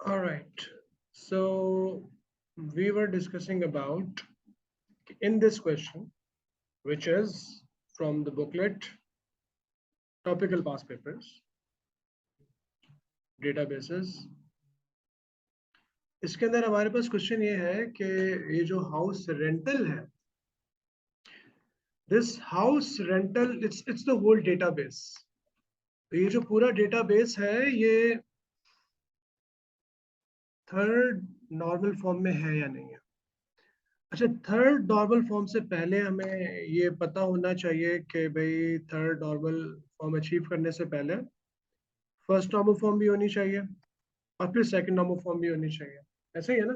All right. So we were discussing about in this question, which is from the booklet Topical Past Papers, Databases. इसके अंदर हमारे पास question ये है कि ये जो हाउस रेंटल है, this house rental it's the whole database. तो ये जो पूरा डेटाबेस है ये थर्ड नॉर्मल फॉर्म में है या नहीं है. अच्छा, थर्ड नॉर्मल फॉर्म से पहले हमें ये पता होना चाहिए कि भाई थर्ड नॉर्मल फॉर्म अचीव करने से पहले फर्स्ट नॉर्मल फॉर्म भी होनी चाहिए और फिर सेकंड नॉर्मल फॉर्म भी होनी चाहिए. ऐसे ही है ना.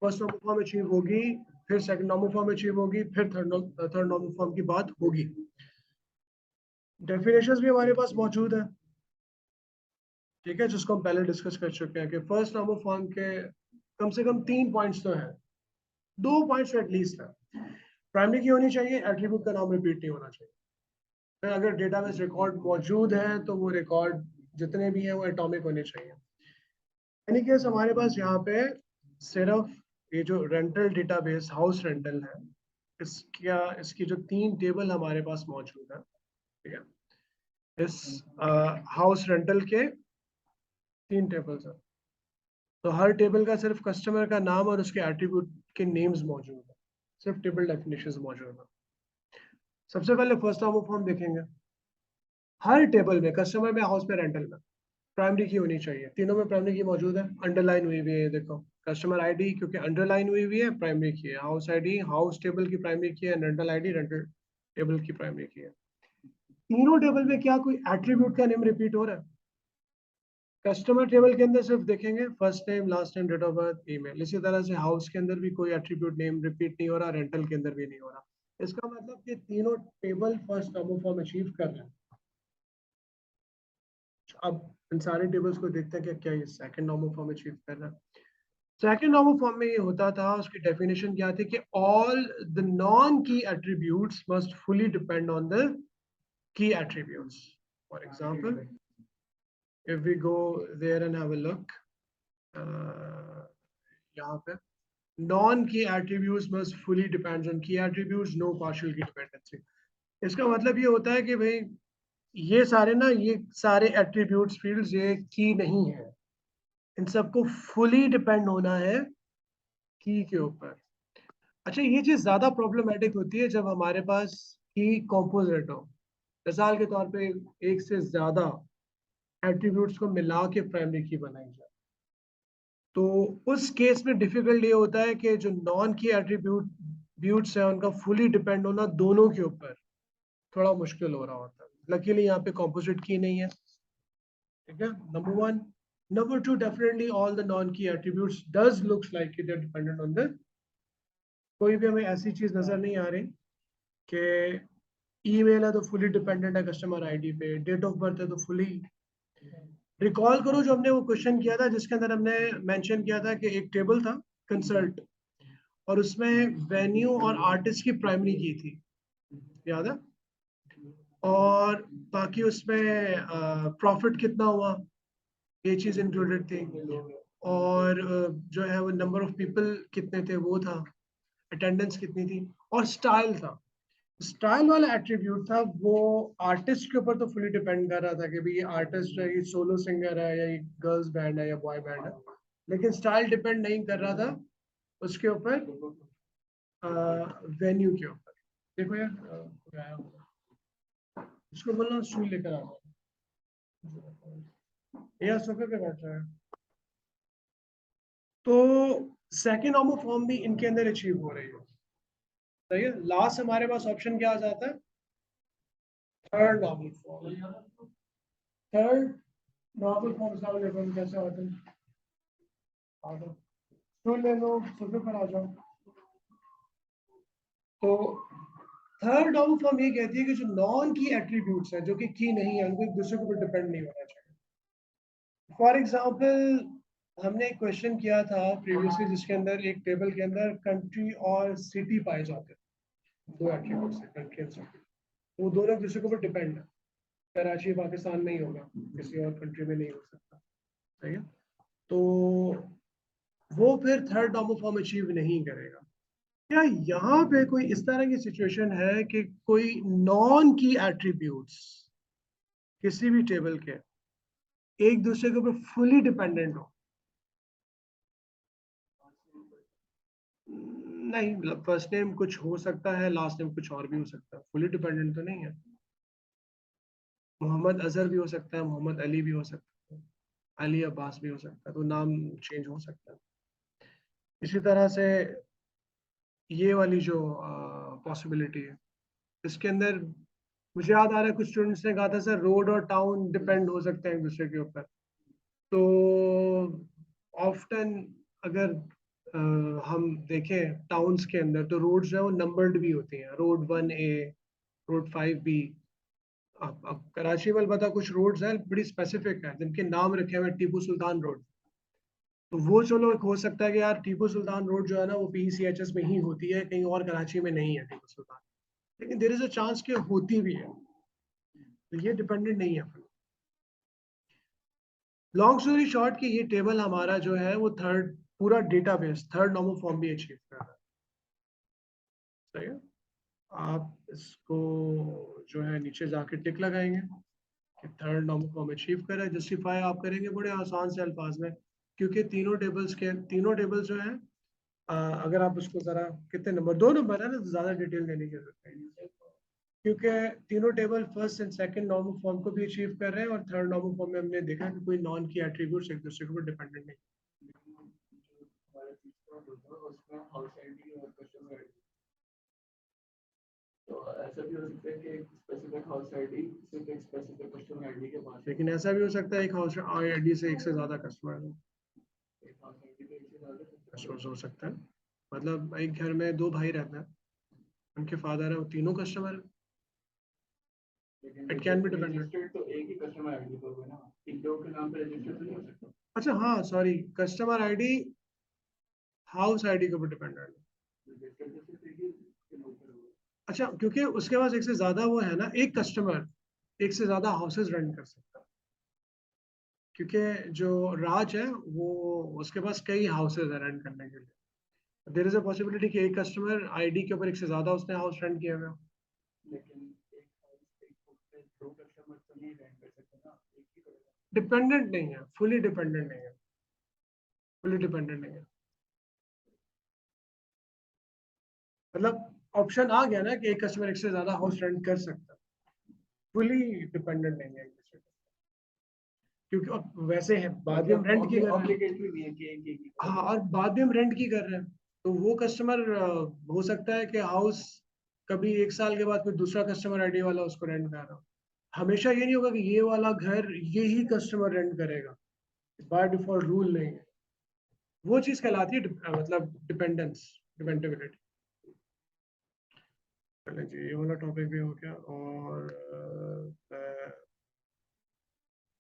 फर्स्ट नॉर्मल फॉर्म अचीव होगी, फिर सेकंड नॉर्मल फॉर्म अचीव होगी, फिर थर्ड नॉर्मल फॉर्म की बात होगी. डेफिनेशंस भी हमारे पास मौजूद है, ठीक है, जिसको हम पहले डिस्कस कर चुके हैं कि फर्स्ट नॉर्मल फॉर्म के कम से कम 3 पॉइंट्स तो हैं, 2 पॉइंट्स तो एटलीस्ट है. प्राइमरी की होनी चाहिए, एट्रीब्यूट का नाम रिपीट नहीं होना चाहिए. फिर अगर डेटाबेस रिकॉर्ड मौजूद है तो वो रिकॉर्ड जितने भी हैं वो एटॉमिक होने चाहिए. यानी कि हमारे पास यहाँ पे सिर्फ ये जो रेंटल डेटाबेस हाउस रेंटल है, इसकी जो 3 टेबल हमारे पास मौजूद है, ठीक है, इस हाउस रेंटल के 3 टेबल्स हैं. तो हर टेबल का सिर्फ कस्टमर का नाम और उसके एट्रीब्यूट के नेम्स मौजूद है, सिर्फ टेबल डेफिनेशंस मौजूद है. सबसे पहले फर्स्ट नॉर्मल फॉर्म देखेंगे. हर टेबल में कस्टमर में, हाउस में, रेंटल में प्राइमरी की होनी चाहिए. तीनों में प्राइमरी की मौजूद है, अंडरलाइन हुई हुई है. ये देखो, कस्टमर आईडी क्योंकि अंडरलाइन हुई हुई है प्राइमरी की है, हाउस आईडी हाउस टेबल की प्राइमरी की है, रेंटल आईडी रेंटल टेबल की प्राइमरी की है. तीनों टेबल में क्या कोई एट्रीब्यूट का नेम रिपीट हो रहा है? कस्टमर टेबल के अंदर सिर्फ देखेंगे first name, last name, date of birth, email. इसी तरह से हाउस के अंदर भी कोई एट्रीब्यूट नेम रिपीट नहीं हो रहा, रेंटल के अंदर भी नहीं हो रहा. इसका मतलब कि तीनों table first normal form achieve कर रहे हैं. अब इन सारे टेबल्स को देखते हैं कि क्या ये सेकंड नॉर्मल फॉर्म अचीव कर रहा है. सेकंड नॉर्मल फॉर्म में ये होता था, उसकी डेफिनेशन क्या थी कि all the non key attributes must fully depend on the key attributes. For example, if we go there and have a look, यहाँ पे non key attributes must fully depends on की एट्रीब्यूट्स, नो पार्शियल की dependency. इसका मतलब ये होता है कि भाई ये सारे ना, ये सारे एट्रीब्यूट्स फील्ड्स ये की नहीं है, इन सबको फुली डिपेंड होना है की के ऊपर. अच्छा, ये चीज ज्यादा प्रॉब्लमेटिक होती है जब हमारे पास की कॉम्पोजिट हो. मिसाल के तौर पे एक से ज्यादा एट्रीब्यूट्स को मिला के प्राइमरी की बनाई जाए, तो उस केस में डिफिकल्ट ये होता है कि जो नॉन की एट्रीब्यूट्स है उनका फुली डिपेंड होना दोनों के ऊपर थोड़ा मुश्किल हो रहा होता है. लकीली यहाँ पे कॉम्पोजिट की नहीं है, ठीक है, number one. Number two, definitely all the non key attributes does looks like it are dependent on the. कोई भी हमें ऐसी चीज नजर नहीं आ रही कि ईमेल है तो फुली डिपेंडेंट है कस्टमर आईडी पे, डेट ऑफ बर्थ है तो फुली. रिकॉल करो जो हमने वो क्वेश्चन किया था जिसके अंदर हमने मेंशन किया था कि एक टेबल था कंसल्ट, और उसमें वेन्यू और आर्टिस्ट की प्राइमरी की थी, याद है, और बाकी उसमें प्रॉफिट कितना हुआ ये चीज इंक्लूडेड थी, और जो है वो नंबर ऑफ पीपल कितने थे वो था, अटेंडेंस कितनी थी, और स्टाइल था. स्टाइल वाला एट्रीब्यूट था वो आर्टिस्ट के ऊपर तो फुली डिपेंड कर रहा था कि भाई ये आर्टिस्ट है, ये सोलो सिंगर है, या ये गर्ल्स बैंड है या बॉय बैंड है. लेकिन स्टाइल डिपेंड नहीं कर रहा था उसके ऊपर, वेन्यू के ऊपर. देखो यार, कोई आया होगा, इसको बोलना स्टूल लेकर आ जाओ, या सोफे पे बैठ रहा है. तो सेकेंड नॉर्मल फॉर्म भी इनके अंदर अचीव हो रही है. सही है. लास्ट हमारे पास ऑप्शन क्या आ जाता है? Third normal form. Third normal form कैसे होते हैं? आ जाओ, स्टूल ले लो, सोफे पर आ जाओ. तो थर्ड नॉर्मल फॉर्म ये कहती है कि जो नॉन की एट्रीब्यूट्स हैं जो कि की नहीं है उनको एक दूसरे के ऊपर डिपेंड नहीं होना चाहिए. फॉर एग्जाम्पल, हमने एक क्वेश्चन किया था प्रीवियसली जिसके अंदर एक टेबल के अंदर कंट्री और सिटी पाए जाते हैं. दो एट्रीब्यूट्स है, कंट्री और सिटी. वो दोनों एक दूसरे के ऊपर डिपेंड है. कराची पाकिस्तान में ही होगा, किसी और कंट्री में नहीं हो सकता. सही है. तो वो फिर थर्ड नॉर्मल फॉर्म अचीव नहीं करेगा। क्या यहाँ पे कोई इस तरह की सिचुएशन है कि कोई नॉन की एट्रीब्यूट्स किसी भी टेबल के एक दूसरे के ऊपर फुली डिपेंडेंट हो? नहीं, मतलब फर्स्ट नेम कुछ हो सकता है, लास्ट नेम कुछ और भी हो सकता है, फुली डिपेंडेंट तो नहीं है। मोहम्मद अजहर भी हो सकता है, मोहम्मद अली भी हो सकता है, अली अब्बास भी हो सकता है, तो नाम चेंज हो सकता है। इसी तरह से ये वाली जो पॉसिबिलिटी है, इसके अंदर मुझे याद आ रहा है कुछ स्टूडेंट्स ने कहा था सर रोड और टाउन डिपेंड हो सकते हैं एक दूसरे के ऊपर। तो ऑफ्टन अगर हम देखें टाउन्स के अंदर तो रोड्स जो है वो नंबर्ड भी होती हैं, रोड 1A, रोड 5B। अब कराची में अलबत्ता कुछ रोड्स हैं बड़ी स्पेसिफिक है जिनके नाम रखे हुए हैं, टीपू सुल्तान रोड। तो वो चलो एक हो सकता है कि यार टीपू सुल्तान रोड जो है ना वो PCHS में ही होती है, कहीं और कराची में नहीं है टीपू सुल्तान, लेकिन देयर इज अ चांस कि होती भी है। तो ये डिपेंडेंट नहीं है। लॉन्ग स्टोरी शॉर्ट कि ये टेबल हमारा जो है वो थर्ड पूरा डेटाबेस थर्ड नॉर्मल फॉर्म भी अचीव कर रहा है। सही है। आप इसको जो है नीचे जाके टिक लगाएंगे कि थर्ड नॉर्मल फॉर्म अचीव करा है। जस्टिफाई आप करेंगे बड़े आसान से अल्फाज में, क्योंकि तीनों टेबल्स जो है अगर आप उसको जरा कितने नंबर, 2 नंबर है ना, तो ज्यादा डिटेल देने की जरूरत नहीं है, क्योंकि तीनों table first and second normal form को भी अचीव कर रहे हैं और थर्ड नॉर्मल फॉर्म में हमने देखा कि कोई नॉन की एट्रीब्यूट्स एक दूसरे के ऊपर डिपेंडेंट नहीं। तो ऐसा भी हो सकता है कि एक स्पेसिफिक हाउस आईडी सिर्फ एक स्पेसिफिक कस्टमर आईडी के पास, लेकिन ऐसा भी हो सकता है एक हाउस आईडी से एक से ज्यादा कस्टमर एक हाउस आईडी पे एक से ज्यादा कस्टमर्स हो सकता है। मतलब एक घर में 2 भाई रहते हैं, उनके फादर है, वो तीनों कस्टमर है। लेकिन it can be dependent. Registered तो एक ही कस्टमर आईडी पर होगा ना, इन दो के नाम पे रजिस्टर्ड तो नहीं हो सकता। अच्छा हाँ sorry, customer ID house ID के ऊपर डिपेंडेंट है। रजिस्टर्ड तो सिर्फ एक ही के नाम पर होगा। अच्छा, क्योंकि उसके पास एक से ज्यादा वो है ना, एक कस्टमर एक से ज्यादा हाउसेज रेंट कर सकता है, क्योंकि जो राज है वो उसके पास कई हाउसेज है रेंट करने के लिए। देयर इज अ पॉसिबिलिटी कि एक कस्टमर आईडी के ऊपर एक से ज्यादा उसने हाउस रेंट किया हुआ है। लेकिन एक हाउस एक बुक पे दो कस्टमर तो नहीं रेंट कर सकते ना, एक ही करेगा। डिपेंडेंट नहीं है, फुली डिपेंडेंट नहीं है, फुली डिपेंडेंट नहीं है। मतलब ऑप्शन आ गया ना कि एक कस्टमर एक से ज्यादा हाउस रेंट कर सकता है, फुली डिपेंडेंट नहीं है एक दूसरे पे। क्योंकि अब वैसे है बाद में हम रेंट की कर रहे हैं। ऑब्लिगेटरी भी है कि एक ही हाँ, और बाद में हम रेंट की कर रहे हैं, तो वो कस्टमर हो सकता है कि हाउस कभी 1 साल के बाद कोई दूसरा कस्टमर आईडी वाला उसको रेंट कर रहा हो। हमेशा ये नहीं होगा कि ये वाला घर ये ही कस्टमर रेंट करेगा, बाय डिफॉल्ट रूल नहीं है। वो चीज कहलाती है मतलब डिपेंडेंस, डिपेंडेबिलिटी। चले जी, ये वाला टॉपिक भी हो गया। और